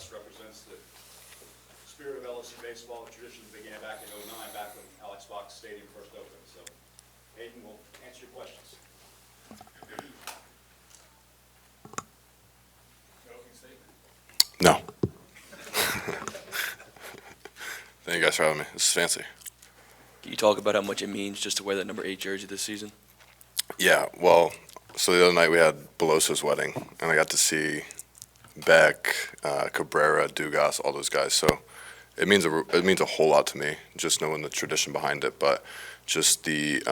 best represents the spirit of LSU baseball. The tradition began back in '09, back when Alex Box Stadium first opened. So Hayden will answer your questions. Opening statement? No. Thank you guys for having me. This is fancy. Can you talk about how much it means just to wear that number 8 jersey this season? Yeah, well, so the other night we had Belosa's wedding, and I got to see Beck, Cabrera, Dugas, all those guys. So it means a whole lot to me, just knowing the tradition behind it, but just the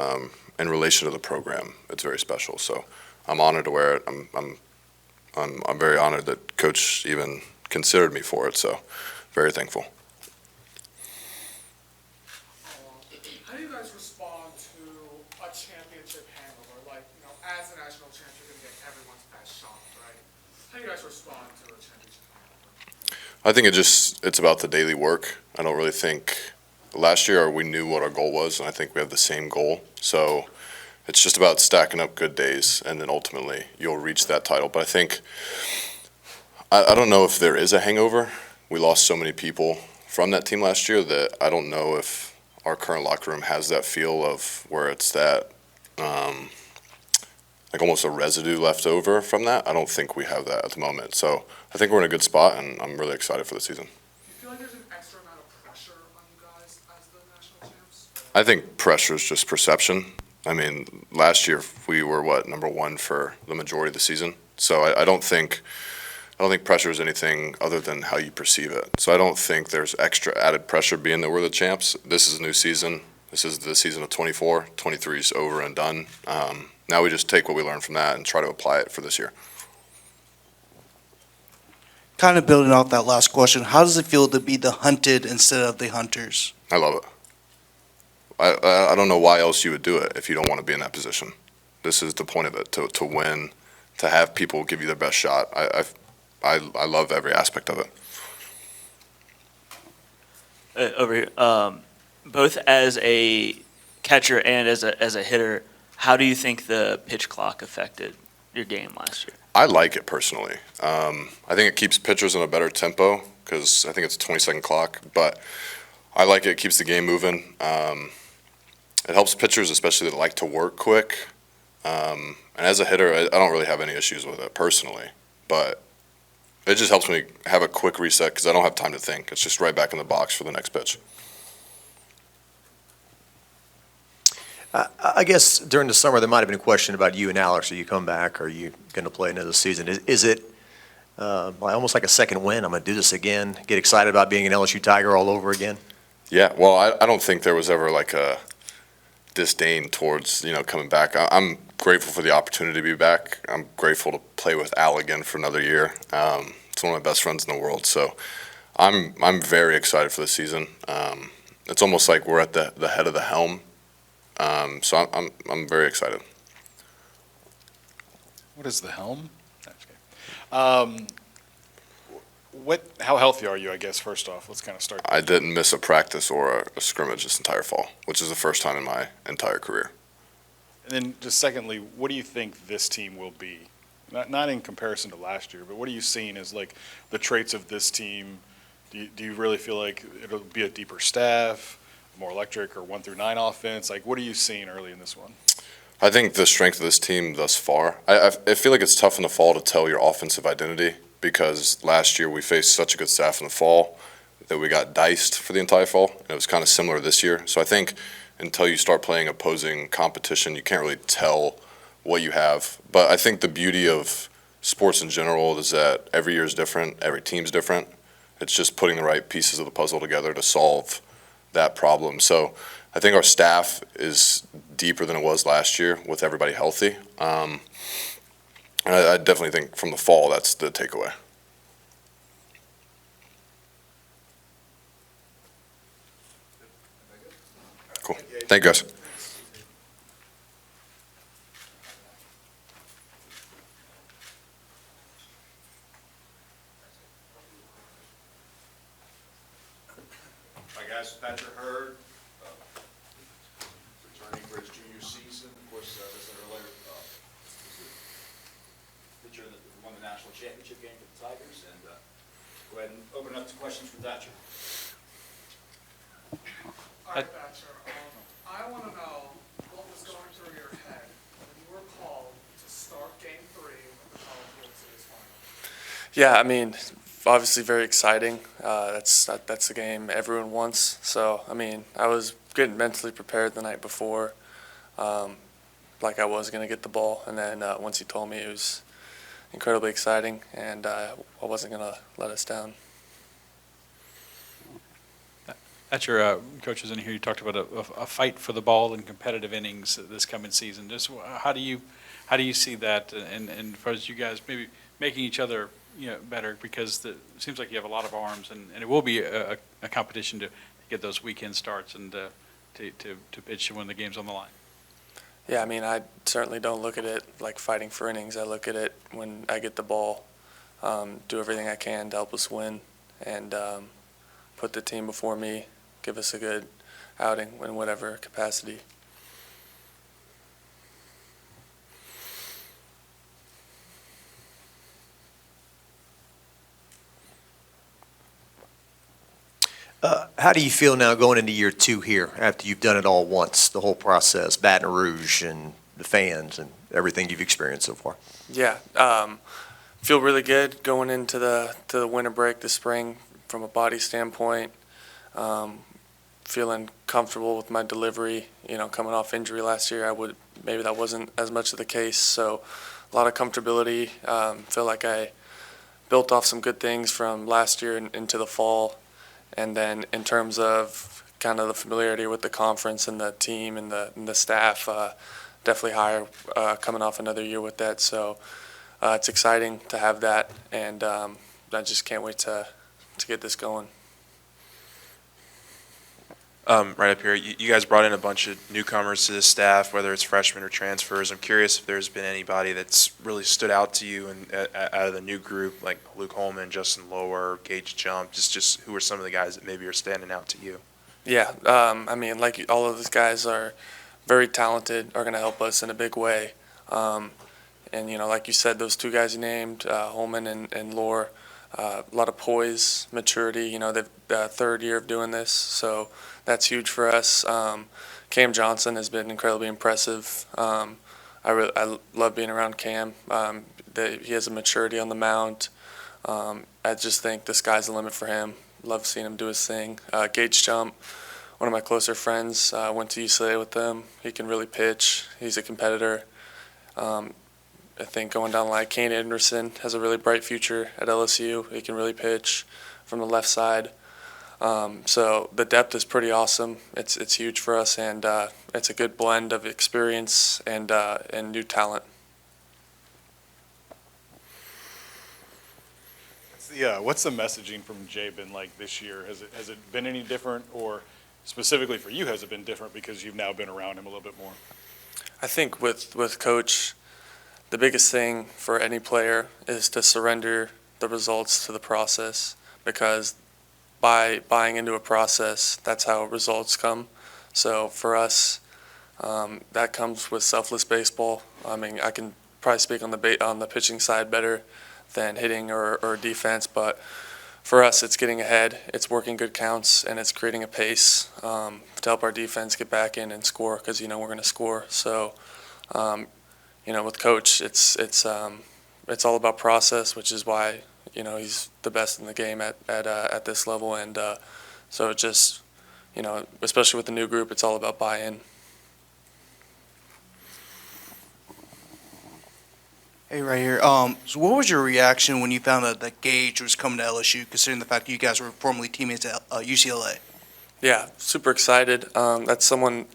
in relation to the program, it's very special. So I'm honored to wear it. I'm very honored that Coach even considered me for it. So very thankful. How do you guys respond to a championship hangover? Like, as a national champ, you're going to get everyone's best shot, right? How do you guys respond to a championship hangover? I think it's about the daily work. I don't really think last year we knew what our goal was, and I think we have the same goal. So it's just about stacking up good days, and then ultimately you'll reach that title. But I think I don't know if there is a hangover. We lost so many people from that team last year that I don't know if our current locker room has that feel of where it's that like almost a residue left over from that. I don't think we have that at the moment. So I think we're in a good spot, and I'm really excited for the season. Do you feel like there's an extra amount of pressure on you guys as the national champs? I think pressure is just perception. I mean, last year we were number 1 for the majority of the season. So I don't think pressure is anything other than how you perceive it. So I don't think there's extra added pressure being that we're the champs. This is a new season. This is the season of 24. 23 is over and done. Now we just take what we learned from that and try to apply it for this year. Kind of building off that last question, how does it feel to be the hunted instead of the hunters? I love it. I don't know why else you would do it if you don't want to be in that position. This is the point of it, to win, to have people give you their best shot. I love every aspect of it. Over here, both as a catcher and as a hitter, how do you think the pitch clock affected your game last year? I like it personally. I think it keeps pitchers in a better tempo because I think it's a 20-second clock, but I like it. It keeps the game moving. It helps pitchers, especially that like to work quick. And as a hitter, I don't really have any issues with it personally, but it just helps me have a quick reset because I don't have time to think. It's just right back in the box for the next pitch. I guess during the summer there might have been a question about you and Alex. Are you come back? Are you going to play another season? Is it almost like a second win? I'm going to do this again. Get excited about being an LSU Tiger all over again? Yeah, well, I don't think there was ever like a disdain towards coming back. I'm grateful for the opportunity to be back. I'm grateful to play with Al again for another year. It's one of my best friends in the world, so I'm very excited for the season. It's almost like we're at the head of the helm. So I'm very excited. What is the helm? How healthy are you, I guess, first off? Let's kind of start. I didn't miss a practice or a scrimmage this entire fall, which is the first time in my entire career. And then just secondly, what do you think this team will be? Not in comparison to last year, but what are you seeing as like the traits of this team? Do you really feel like it'll be a deeper staff, more electric, or 1 through 9 offense? Like, what are you seeing early in this one? I think the strength of this team thus far, I feel like it's tough in the fall to tell your offensive identity because last year we faced such a good staff in the fall that we got diced for the entire fall. And it was kind of similar this year. So I think until you start playing opposing competition, you can't really tell what you have. But I think the beauty of sports in general is that every year is different, every team's different. It's just putting the right pieces of the puzzle together to solve that problem. So I think our staff is deeper than it was last year with everybody healthy. And I definitely think from the fall, that's the takeaway. Cool. Thank you, guys. Hi, guys. Thatcher, Hurd, returning for his junior season. Of course, as I said earlier, pitcher that won the national championship game for the Tigers. And go ahead and open it up to questions for Thatcher. All right, Thatcher, I want to know what was going through your head when you were called to start Game 3 of the College World Series final. Yeah, I mean, obviously very exciting. That's the game everyone wants. So, I mean, I was getting mentally prepared the night before, like I was going to get the ball. And then once he told me, it was incredibly exciting, and I wasn't going to let us down. At your coaches in here, you talked about a fight for the ball in competitive innings this coming season. Just how do you see that, and as far as you guys maybe making each other better, because it seems like you have a lot of arms, and it will be a competition to get those weekend starts and to pitch when the game's on the line. Yeah, I mean, I certainly don't look at it like fighting for innings. I look at it when I get the ball, do everything I can to help us win, and put the team before me, give us a good outing in whatever capacity. How do you feel now going into year 2 here, after you've done it all once, the whole process, Baton Rouge and the fans and everything you've experienced so far? Yeah, feel really good going into the winter break this spring from a body standpoint. Feeling comfortable with my delivery. Coming off injury last year, maybe that wasn't as much of the case. So a lot of comfortability. Feel like I built off some good things from last year into the fall. And then in terms of kind of the familiarity with the conference and the team and the staff, definitely higher coming off another year with that. So it's exciting to have that, and I just can't wait to get this going. Right up here, you guys brought in a bunch of newcomers to the staff, whether it's freshmen or transfers. I'm curious if there's been anybody that's really stood out to you out of the new group, like Luke Holman, Justin Lower, Gage Jump, just who are some of the guys that maybe are standing out to you? Yeah, I mean, like all of those guys are very talented, are going to help us in a big way. And, like you said, those two guys you named, Holman and Lower, a lot of poise, maturity. They've third year of doing this, so that's huge for us. Cam Johnson has been incredibly impressive. I love being around Cam. He has a maturity on the mound. I just think the sky's the limit for him. Love seeing him do his thing. Gage Jump, one of my closer friends, went to UCLA with them. He can really pitch. He's a competitor. I think going down the line, Kane Anderson has a really bright future at LSU. He can really pitch from the left side. So the depth is pretty awesome. It's huge for us, and it's a good blend of experience and new talent. What's the messaging from Jay been like this year? Has it been any different, or specifically for you, has it been different because you've now been around him a little bit more? I think with Coach, the biggest thing for any player is to surrender the results to the process, because by buying into a process, that's how results come. So for us, that comes with selfless baseball. I mean, I can probably speak on the pitching side better than hitting or defense, but for us, it's getting ahead, it's working good counts, and it's creating a pace to help our defense get back in and score, because we're going to score. So with Coach, it's all about process, which is why he's the best in the game at this level, and so it just especially with the new group, it's all about buy-in. Hey, right here. So what was your reaction when you found out that Gage was coming to LSU, considering the fact that you guys were formerly teammates at UCLA? Yeah, super excited. That's someone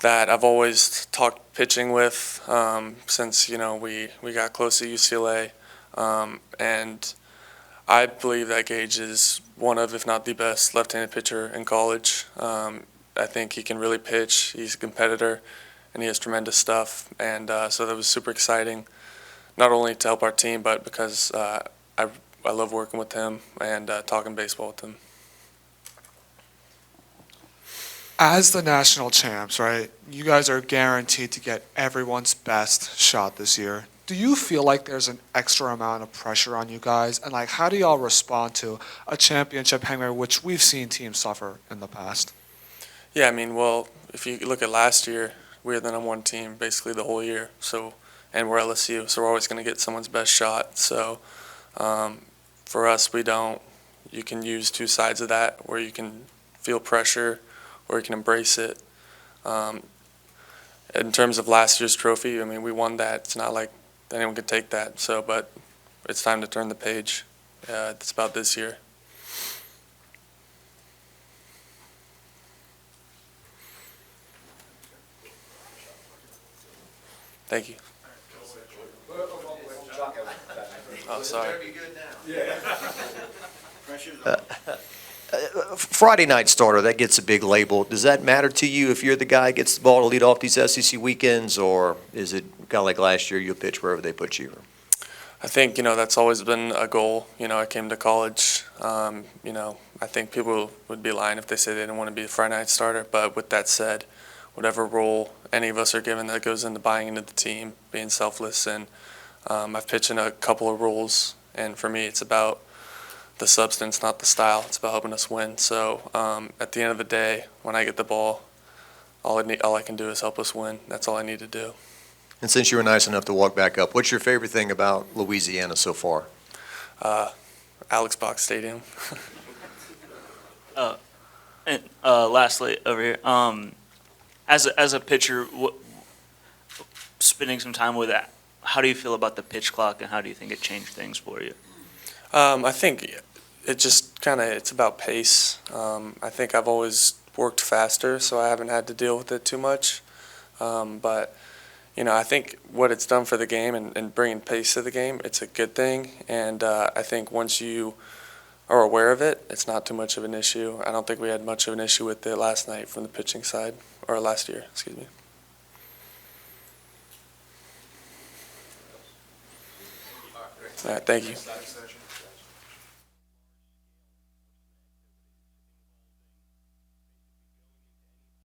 that I've always talked pitching with since we got close to UCLA, and I believe that Gage is one of, if not the best, left-handed pitcher in college. I think he can really pitch. He's a competitor, and he has tremendous stuff. And so that was super exciting, not only to help our team, but because I love working with him and talking baseball with him. As the national champs, right, you guys are guaranteed to get everyone's best shot this year. do you feel like there's an extra amount of pressure on you guys? And like, how do y'all respond to a championship hangover, which we've seen teams suffer in the past? Yeah, I mean, well, if you look at last year, we were the #1 team basically the whole year. So, and we're LSU, so we're always going to get someone's best shot. So, for us, you can use two sides of that, where you can feel pressure or you can embrace it. In terms of last year's trophy, I mean, we won that. It's not like anyone could take that. So, but it's time to turn the page. It's about this year. Thank you. Oh, sorry. Friday night starter, that gets a big label. Does that matter to you if you're the guy who gets the ball to lead off these SEC weekends, or is it kind of like last year, you'll pitch wherever they put you? I think, that's always been a goal. I came to college, I think people would be lying if they say they didn't want to be the Friday night starter. But with that said, whatever role any of us are given, that goes into buying into the team, being selfless. And I've pitched in a couple of roles, and for me, it's about the substance, not the style. It's about helping us win. So at the end of the day, when I get the ball, all I can do is help us win. That's all I need to do. And since you were nice enough to walk back up, what's your favorite thing about Louisiana so far? Alex Box Stadium. And lastly, over here, as a pitcher, spending some time with that, how do you feel about the pitch clock, and how do you think it changed things for you? I think it just it's about pace. I think I've always worked faster, so I haven't had to deal with it too much. But I think what it's done for the game and bringing pace to the game, it's a good thing. And I think once you are aware of it, it's not too much of an issue. I don't think we had much of an issue with it last night from the pitching side, or last year, excuse me. All right, thank you.